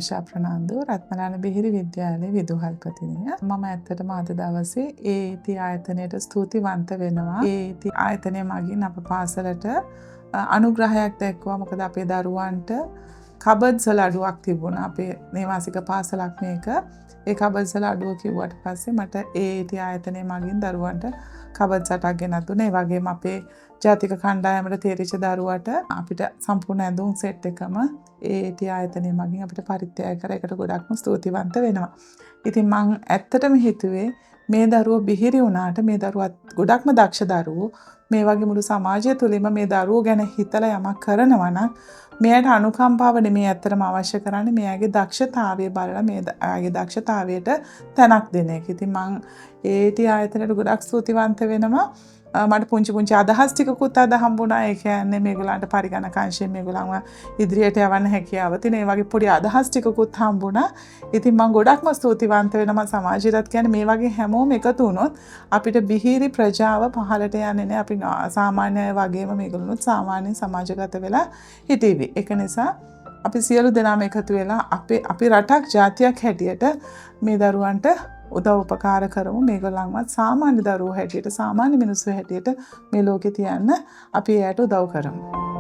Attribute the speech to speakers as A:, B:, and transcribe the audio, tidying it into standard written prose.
A: ආශා ප්‍රනාන්දු රත්නලාන බෙහෙරි විද්‍යාලයේ විදුහල්පතිනිය. මම ඇත්තටම අද දවසේ ඒටි ආයතනයට ස්තුතිවන්ත වෙනවා. ඒටි ආයතනය මගින් අප පාසලට අනුග්‍රහයක් දැක්වුවා. මොකද අපේ දරුවන්ට කබඩ්ස් වල අඩුවක් තිබුණා. අපේ නේවාසික පාසලක් මේක. ඒ කබඩ්ස් වල අඩුව කිව්වට පස්සේ මට ඒටි ආයතනය මගින් දරුවන්ට කබඩ්ස් 8ක් ගෙනත් දුන්නා. ඒ වගේම අපේ ජාතික කණ්ඩායමට තේරිච්ච දරුවට අපිට සම්පූර්ණ ඇඳුම් සෙට් එකම ඒටි ආයතනය මගින් අපිට පරිත්‍යාග කර එකට ගොඩක්ම ස්තුතිවන්ත වෙනවා. ඉතින් මං ඇත්තටම හිතුවේ මේ දරුවෝ බිහිරි වුණාට මේ දරුවත් ගොඩක්ම දක්ෂ දරුවෝ. මේ වගේ මුළු සමාජය තුළින්ම මේ දරුවෝ ගැන හිතලා යමක් කරනවා නම් මෙයාට අනුකම්පාව නෙමෙයි ඇත්තටම අවශ්‍ය කරන්නේ. මෙයාගේ දක්ෂතාවය බලලා මෙයාගේ දක්ෂතාවයට තැනක් දෙන එක. ඉතින් මං ඒටි ආයතනයට ගොඩක් ස්තුතිවන්ත වෙනවා. මට පුංචි අදහස් ටිකකුත් අද හම්බුණා. ඒ කියන්නේ මේගොල්ලන්ට පරිගණක අංශයෙන් මේගොල්ලන්ව ඉදිරියට යවන්න හැකියාව තියෙන. ඒ වගේ පොඩි අදහස් ටිකකුත් හම්බුණා. ඉතින් මම ගොඩක්ම ස්තුතිවන්ත වෙනවා සමාජයට. කියන්නේ මේ වගේ හැමෝම එකතු වුණොත් අපිට බිහිරි ප්‍රජාව පහළට යන්නේ නැහැ. අපි සාමාන්‍ය අය වගේම මේගොල්ලොත් සාමාන්‍ය සමාජගත වෙලා හිටීවි. ඒක නිසා අපි සියලු දෙනාම එකතු වෙලා අපි රටක් ජාතියක් හැටියට මේ දරුවන්ට උදව් උපකාර කරමු. මේගොල්ලන්වත් සාමාන්‍ය දරුවෝ හැටියට සාමාන්‍ය මිනිස්සු හැටියට මේ ලෝකේ තියන්න අපි එයාට උදව් කරමු.